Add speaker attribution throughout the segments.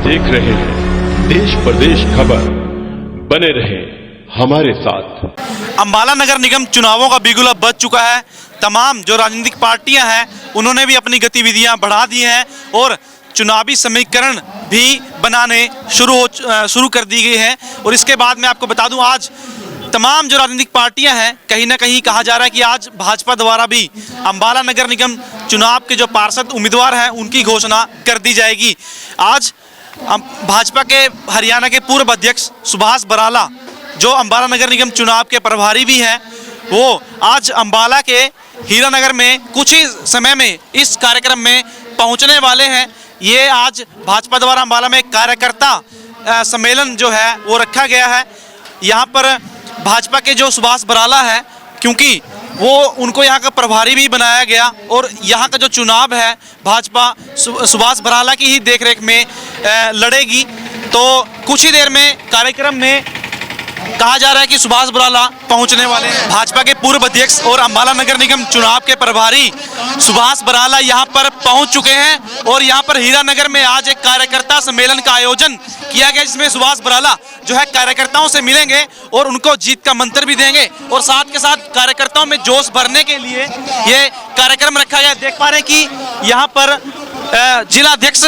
Speaker 1: देख रहे हैं देश प्रदेश खबर, बने रहे हमारे साथ।
Speaker 2: अंबाला नगर निगम चुनावों का बिगुल बज चुका है। तमाम जो राजनीतिक पार्टियां हैं उन्होंने भी अपनी गतिविधियां बढ़ा दी हैं और चुनावी समीकरण भी बनाने शुरू कर दी गई है। और इसके बाद मैं आपको बता दूं, आज तमाम जो राजनीतिक पार्टियां हैं, कहीं ना कहीं कहा जा रहा है कि आज भाजपा द्वारा भी अंबाला नगर निगम चुनाव के जो पार्षद उम्मीदवार हैं उनकी घोषणा कर दी जाएगी। आज भाजपा के हरियाणा के पूर्व अध्यक्ष सुभाष बराला, जो अंबाला नगर निगम चुनाव के प्रभारी भी हैं, वो आज अंबाला के हीरानगर में कुछ ही समय में इस कार्यक्रम में पहुंचने वाले हैं। ये आज भाजपा द्वारा अंबाला में कार्यकर्ता सम्मेलन जो है वो रखा गया है। यहाँ पर भाजपा के जो सुभाष बराला है, क्योंकि वो उनको यहाँ का प्रभारी भी बनाया गया और यहाँ का जो चुनाव है भाजपा सुभाष बराला की ही देखरेख में लड़ेगी। तो कुछ ही देर में कार्यक्रम में कहा जा रहा है कि सुभाष बराला पहुंचने वाले हैं। भाजपा के पूर्व अध्यक्ष और अंबाला नगर निगम चुनाव के प्रभारी सुभाष बराला यहां पर पहुंच चुके हैं और यहां पर हीरानगर में आज एक कार्यकर्ता सम्मेलन का आयोजन किया गया, जिसमें सुभाष बराला जो है कार्यकर्ताओं से मिलेंगे और उनको जीत का मंत्र भी देंगे और साथ के साथ कार्यकर्ताओं में जोश भरने के लिए ये कार्यक्रम रखा गया। देख पा रहे हैं कि यहाँ पर जिला अध्यक्ष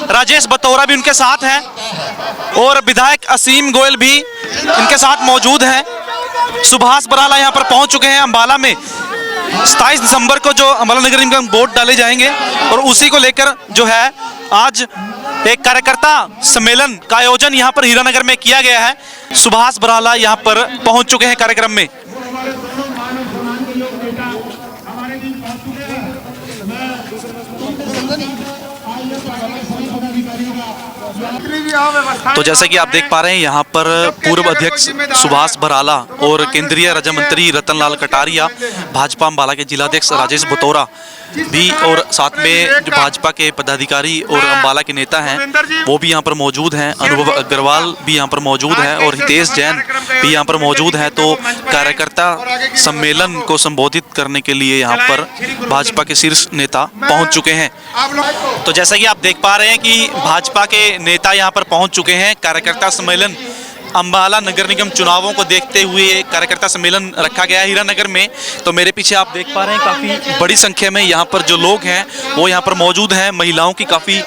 Speaker 2: राजेश बतौरा भी उनके साथ हैं और विधायक असीम गोयल भी इनके साथ मौजूद हैं। सुभाष बराला यहां पर पहुंच चुके हैं। अंबाला में 27 दिसंबर को जो अंबाला नगर निगम वोट डाले जाएंगे और उसी को लेकर जो है आज एक कार्यकर्ता सम्मेलन का आयोजन यहां पर हीरानगर में किया गया है। सुभाष बराला यहां पर पहुंच चुके हैं कार्यक्रम में। तो जैसा कि आप देख पा रहे हैं, यहाँ पर पूर्व अध्यक्ष सुभाष बराला और केंद्रीय राज्य मंत्री रतनलाल कटारिया, भाजपा अंबाला के जिलाध्यक्ष राजेश बतौरा भी और साथ में जो भाजपा के पदाधिकारी और अंबाला के नेता हैं वो भी यहाँ पर मौजूद हैं। अनुभव अग्रवाल भी यहाँ पर मौजूद हैं और हितेश जैन भी यहाँ पर मौजूद हैं। तो कार्यकर्ता सम्मेलन को संबोधित करने के लिए यहाँ पर भाजपा के शीर्ष नेता पहुँच चुके हैं। तो जैसा कि आप देख पा रहे हैं कि भाजपा के नेता यहाँ पर पहुँच चुके हैं। कार्यकर्ता सम्मेलन अंबाला नगर निगम चुनावों को देखते हुए कार्यकर्ता सम्मेलन रखा गया है हीरानगर में। तो मेरे पीछे आप देख पा रहे हैं काफ़ी बड़ी संख्या में यहाँ पर जो लोग हैं वो यहाँ पर मौजूद हैं। महिलाओं की काफ़ी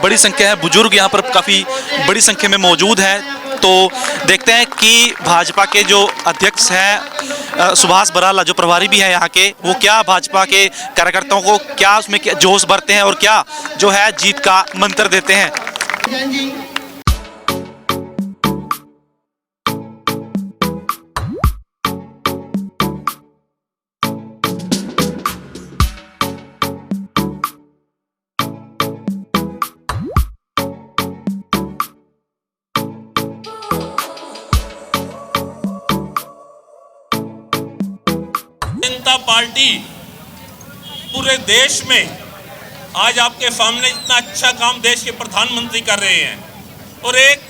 Speaker 2: बड़ी संख्या है, बुजुर्ग यहाँ पर काफ़ी बड़ी संख्या में मौजूद हैं। तो देखते हैं कि भाजपा के जो अध्यक्ष हैं सुभाष बराला, जो प्रभारी भी हैं यहाँ के, वो क्या भाजपा के कार्यकर्ताओं को क्या उसमें जोश भरते हैं और क्या जो है जीत का मंत्र देते हैं।
Speaker 3: जनता पार्टी पूरे देश में आज आपके सामने इतना अच्छा काम देश के प्रधानमंत्री कर रहे हैं और एक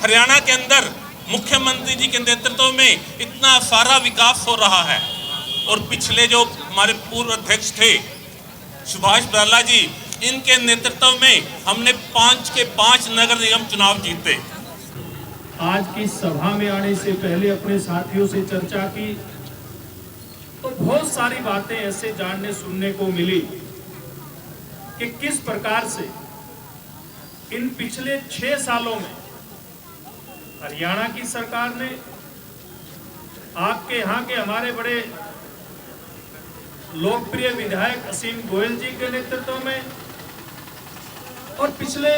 Speaker 3: हरियाणा के अंदर मुख्यमंत्री जी के नेतृत्व में इतना सारा विकास हो रहा है। और पिछले जो हमारे पूर्व अध्यक्ष थे सुभाष बराला जी, इनके नेतृत्व में हमने 5 के 5 नगर निगम चुनाव जीते।
Speaker 4: आज की सभा में आने से पहले अपने साथियों से चर्चा की तो बहुत सारी बातें ऐसे जानने सुनने को मिली कि किस प्रकार से इन पिछले 6 सालों में हरियाणा की सरकार ने आपके यहाँ के हमारे बड़े लोकप्रिय विधायक असीम गोयल जी के नेतृत्व में और पिछले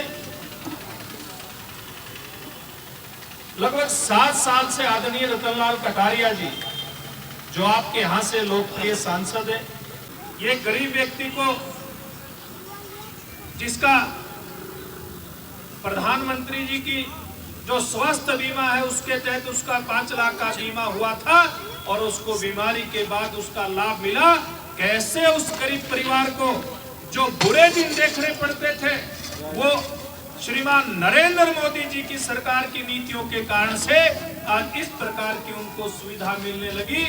Speaker 4: लगभग 7 साल से आदरणीय रतनलाल कटारिया जी, जो आपके यहाँ से लोकप्रिय सांसद है, ये गरीब व्यक्ति को जिसका प्रधानमंत्री जी की जो स्वास्थ्य बीमा है उसके तहत उसका 5 लाख का बीमा हुआ था और उसको बीमारी के बाद उसका लाभ मिला। कैसे उस गरीब परिवार को जो बुरे दिन देखने पड़ते थे वो श्रीमान नरेंद्र मोदी जी की सरकार की नीतियों के कारण से आज इस प्रकार की उनको सुविधा मिलने लगी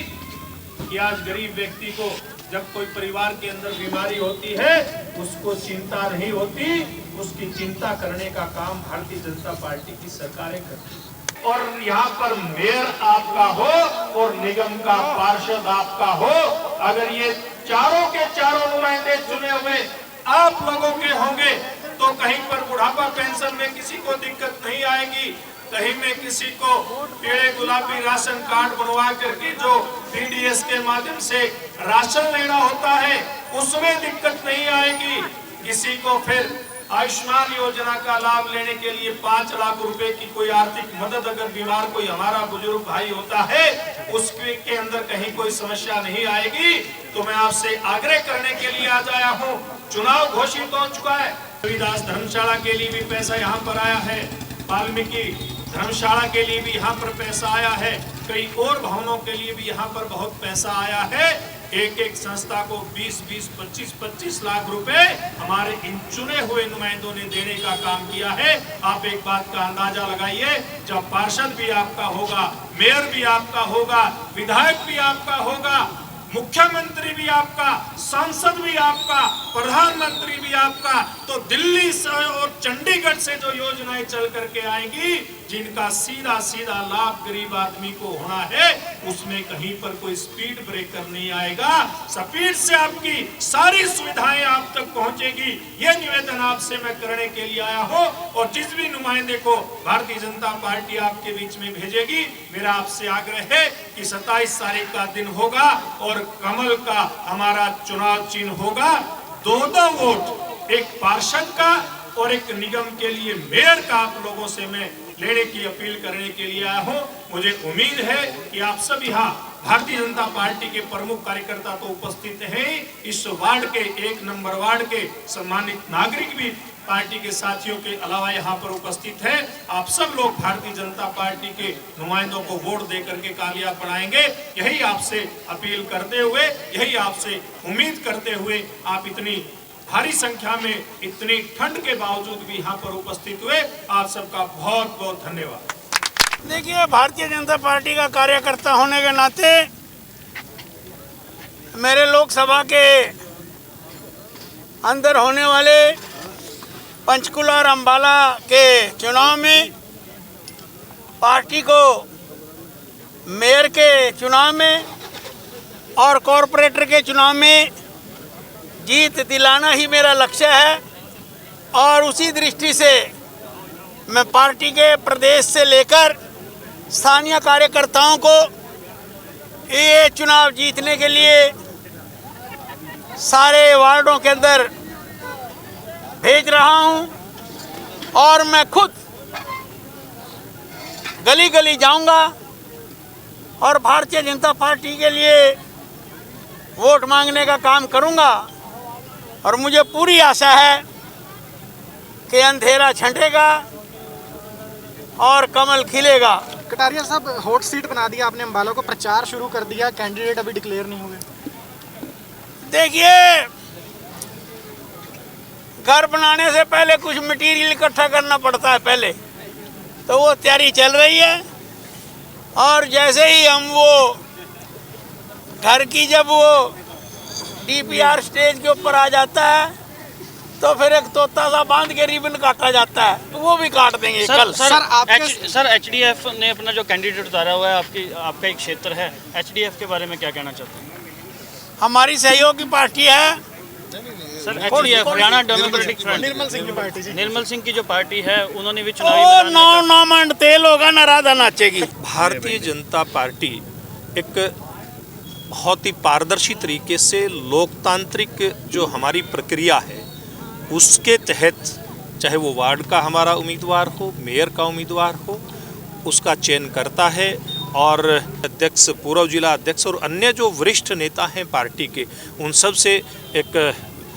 Speaker 4: कि आज गरीब व्यक्ति को जब कोई परिवार के अंदर बीमारी होती है उसको चिंता नहीं होती। उसकी चिंता करने का काम भारतीय जनता पार्टी की सरकारें करती हैं। और यहाँ पर मेयर आपका हो और निगम का पार्षद आपका हो, अगर ये चारों के चारों नुमाइंदे चुने हुए आप लोगों के होंगे तो कहीं पर बुढ़ापा पेंशन में किसी को दिक्कत नहीं आएगी, कहीं में किसी को पीले गुलाबी राशन कार्ड बनवा करके जो पीडीएस के माध्यम से राशन लेना होता है उसमें दिक्कत नहीं आएगी, किसी को फिर आयुष्मान योजना का लाभ लेने के लिए 5 लाख रुपए की कोई आर्थिक मदद अगर बीमार कोई हमारा बुजुर्ग भाई होता है उसके अंदर कहीं कोई समस्या नहीं आएगी। तो मैं आपसे आग्रह करने के लिए आज आया हूँ, चुनाव घोषित हो चुका है, रविदास धर्मशाला के लिए भी पैसा यहाँ पर आया है, वाल्मीकि धर्मशाला के लिए भी यहाँ पर पैसा आया है, कई और भवनों के लिए भी यहाँ पर बहुत पैसा आया है। एक एक संस्था को 20-20, 25-25 लाख रुपए हमारे इन चुने हुए नुमाइंदों ने देने का काम किया है। आप एक बात का अंदाजा लगाइए, जब पार्षद भी आपका होगा, मेयर भी आपका होगा, विधायक भी आपका होगा, मुख्यमंत्री भी आपका, सांसद भी आपका, प्रधानमंत्री भी आपका, तो दिल्ली से और चंडीगढ़ से जो योजनाएं चल करके आएंगी जिनका सीधा सीधा लाभ गरीब आदमी को होना है उसमें कहीं पर कोई स्पीड ब्रेकर नहीं आएगा, स्पीड से आपकी सारी सुविधाएं आप तक पहुंचेगी। ये निवेदन आपसे मैं करने के लिए आया हूं और जिस भी नुमाइंदे को भारतीय जनता पार्टी आपके बीच में भेजेगी, मेरा आपसे आग्रह है कि 27 तारीख का दिन होगा और कमल का हमारा चुनाव चिन्ह होगा, 2-2 वोट, एक पार्षद का और एक निगम के लिए मेयर का आप लोगों से मैं लेने की अपील करने के लिए आया हूं। मुझे उम्मीद है कि आप सब यहाँ भारतीय जनता पार्टी के प्रमुख कार्यकर्ता तो उपस्थित हैं, इस वार्ड के 1 नंबर वार्ड के सम्मानित नागरिक भी पार्टी के साथियों के अलावा यहाँ पर उपस्थित है। आप सब लोग भारतीय जनता पार्टी के नुमाइंदों को वोट दे करके कामयाब बनाएंगे, यही आपसे अपील करते हुए, यही आपसे उम्मीद करते हुए आप इतनी भारी संख्या में इतनी ठंड के बावजूद भी यहाँ पर उपस्थित हुए, आप सबका बहुत बहुत धन्यवाद।
Speaker 5: देखिए, भारतीय जनता पार्टी का कार्यकर्ता होने के नाते मेरे लोकसभा के अंदर होने वाले पंचकुला और अम्बाला के चुनाव में, पार्टी को मेयर के चुनाव में और कॉरपोरेटर के चुनाव में जीत दिलाना ही मेरा लक्ष्य है। और उसी दृष्टि से मैं पार्टी के प्रदेश से लेकर स्थानीय कार्यकर्ताओं को ये चुनाव जीतने के लिए सारे वार्डों के अंदर भेज रहा हूं और मैं खुद गली गली जाऊंगा और भारतीय जनता पार्टी के लिए वोट मांगने का काम करूंगा। और मुझे पूरी आशा है कि अंधेरा छंटेगा और कमल खिलेगा।
Speaker 6: कटारिया साहब, हॉट सीट बना दिया आपने अम्बाला को, प्रचार शुरू कर दिया, कैंडिडेट अभी डिक्लेयर नहीं हुए।
Speaker 5: देखिए, घर बनाने से पहले कुछ मटेरियल इकट्ठा करना पड़ता है पहले, तो वो तैयारी चल रही है। और जैसे ही हम वो घर की जब वो डीपीआर स्टेज के ऊपर आ जाता है तो फिर एक तोता सा बांध के रिबन काटा जाता है, तो वो भी काट देंगे कल।
Speaker 7: सर एचडीएफ ने अपना जो कैंडिडेट उतारा हुआ है, आपका एक क्षेत्र है, एचडीएफ के बारे में क्या कहना चाहते हैं?
Speaker 5: हमारी सहयोगी पार्टी है
Speaker 7: sir, HDF Haryana Democratic Front,
Speaker 6: Nirmal Singh की पार्टी जी।
Speaker 7: निर्मल सिंह की जो पार्टी है उन्होंने भी चुनावी
Speaker 5: नौ मंड तेल होगा ना, राधा नाचेगी।
Speaker 8: भारतीय जनता पार्टी एक बहुत ही पारदर्शी तरीके से लोकतांत्रिक जो हमारी प्रक्रिया है उसके तहत, चाहे वो वार्ड का हमारा उम्मीदवार हो, मेयर का उम्मीदवार हो, उसका चयन करता है। और अध्यक्ष, पूर्व जिला अध्यक्ष और अन्य जो वरिष्ठ नेता हैं पार्टी के, उन सब से एक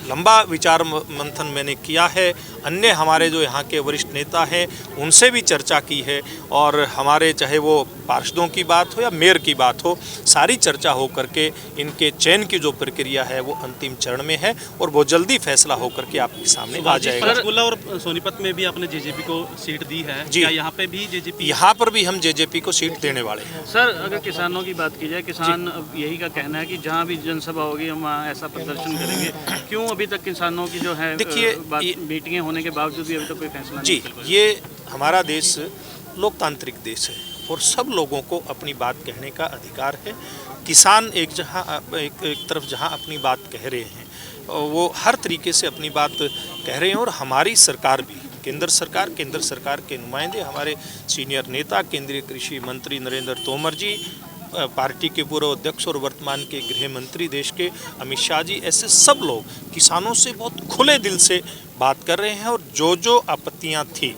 Speaker 8: लंबा विचार मंथन मैंने किया है। अन्य हमारे जो यहाँ के वरिष्ठ नेता हैं उनसे भी चर्चा की है और हमारे चाहे वो पार्षदों की बात हो या मेयर की बात हो, सारी चर्चा हो करके इनके चयन की जो प्रक्रिया है वो अंतिम चरण में है और बहुत जल्दी फैसला हो करके आपके सामने आ जाएगा।
Speaker 9: पंचकुला और सोनीपत में भी आपने जेजेपी को सीट दी है जी, क्या यहाँ पे भी जेजेपी?
Speaker 8: यहाँ पर भी हम जेजेपी को सीट देने वाले हैं।
Speaker 7: सर, अगर किसानों की बात की जाए, किसान यही का कहना है कि जहाँ भी जनसभा होगी हम वहाँ ऐसा प्रदर्शन करेंगे। क्यों अभी तक किसानों की जो है
Speaker 8: देखिए,
Speaker 7: मीटिंगें होने के बावजूद भी अभी तक कोई फैसला
Speaker 8: जी,
Speaker 7: नहीं निकल
Speaker 8: ये हमारा देश लोकतांत्रिक देश है और सब लोगों को अपनी बात कहने का अधिकार है। किसान एक तरफ जहाँ अपनी बात कह रहे हैं, वो हर तरीके से अपनी बात कह रहे हैं और हमारी सरकार भी, केंद्र सरकार के नुमाइंदे, हमारे सीनियर नेता केंद्रीय कृषि मंत्री नरेंद्र तोमर जी, पार्टी के पूर्व अध्यक्ष और वर्तमान के गृह मंत्री देश के अमित शाह जी, ऐसे सब लोग किसानों से बहुत खुले दिल से बात कर रहे हैं और जो आपत्तियां थी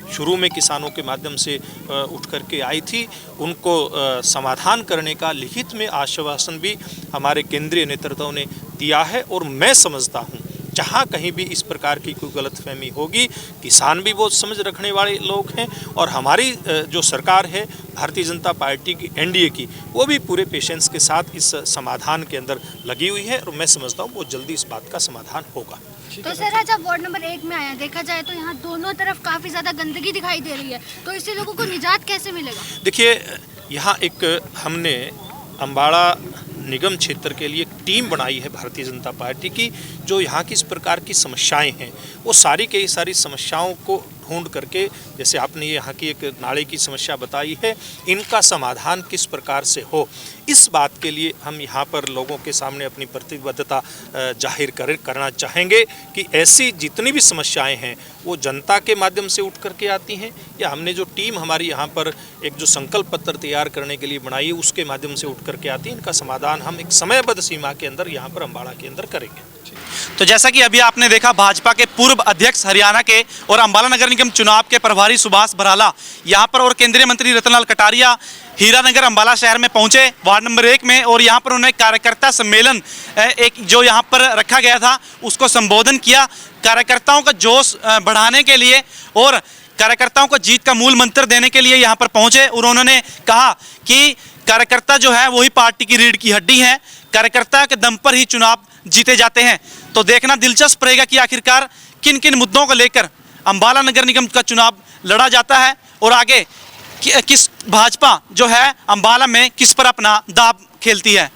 Speaker 8: शुरू में किसानों के माध्यम से उठ करके आई थी, उनको समाधान करने का लिखित में आश्वासन भी हमारे केंद्रीय नेतृत्व ने दिया है। और मैं समझता हूँ जहाँ कहीं भी इस प्रकार की कोई गलतफहमी होगी, किसान भी बहुत समझ रखने वाले लोग हैं और हमारी जो सरकार है भारतीय जनता पार्टी की, एनडीए की, वो भी पूरे पेशेंस के साथ इस समाधान के अंदर लगी हुई है और मैं समझता हूँ बहुत जल्दी इस बात का समाधान होगा।
Speaker 10: तो सर, आज आप वार्ड नंबर 1 में आया, देखा जाए तो यहाँ दोनों तरफ काफ़ी ज़्यादा गंदगी दिखाई दे रही है, तो इससे लोगों को निजात कैसे मिलेगा? देखिए,
Speaker 8: यहाँ एक हमने अम्बाड़ा निगम क्षेत्र के लिए एक टीम बनाई है भारतीय जनता पार्टी की, जो यहाँ की इस प्रकार की समस्याएं हैं वो सारी की सारी समस्याओं को ढूंढ करके, जैसे आपने यहाँ की एक नाले की समस्या बताई है, इनका समाधान किस प्रकार से हो, इस बात के लिए हम यहाँ पर लोगों के सामने अपनी प्रतिबद्धता जाहिर करना चाहेंगे कि ऐसी जितनी भी समस्याएं हैं वो जनता के माध्यम से उठ करके आती हैं या हमने जो टीम हमारी यहाँ पर एक जो संकल्प पत्र तैयार करने के लिए बनाई है उसके माध्यम से उठ करके आती है। इनका समाधान हम एक समयबद्ध सीमा के अंदर यहाँ पर अम्बाड़ा के अंदर करेंगे।
Speaker 2: तो जैसा कि अभी आपने देखा, भाजपा के पूर्व अध्यक्ष हरियाणा के और अम्बाला नगर निगम चुनाव के प्रभारी सुभाष बराला यहाँ पर और केंद्रीय मंत्री रतनलाल कटारिया हीरानगर अम्बाला शहर में पहुंचे वार्ड नंबर 1 में, और यहाँ पर उन्होंने कार्यकर्ता सम्मेलन एक जो यहाँ पर रखा गया था उसको संबोधन किया। कार्यकर्ताओं का जोश बढ़ाने के लिए और कार्यकर्ताओं को जीत का मूल मंत्र देने के लिए यहाँ पर पहुंचे और उन्होंने कहा कि कार्यकर्ता जो है वही पार्टी की रीढ़ की हड्डी है, कार्यकर्ता के दम पर ही चुनाव जीते जाते हैं। तो देखना दिलचस्प रहेगा कि आखिरकार किन किन मुद्दों को लेकर अम्बाला नगर निगम का चुनाव लड़ा जाता है और आगे किस भाजपा जो है अम्बाला में किस पर अपना दांव खेलती है।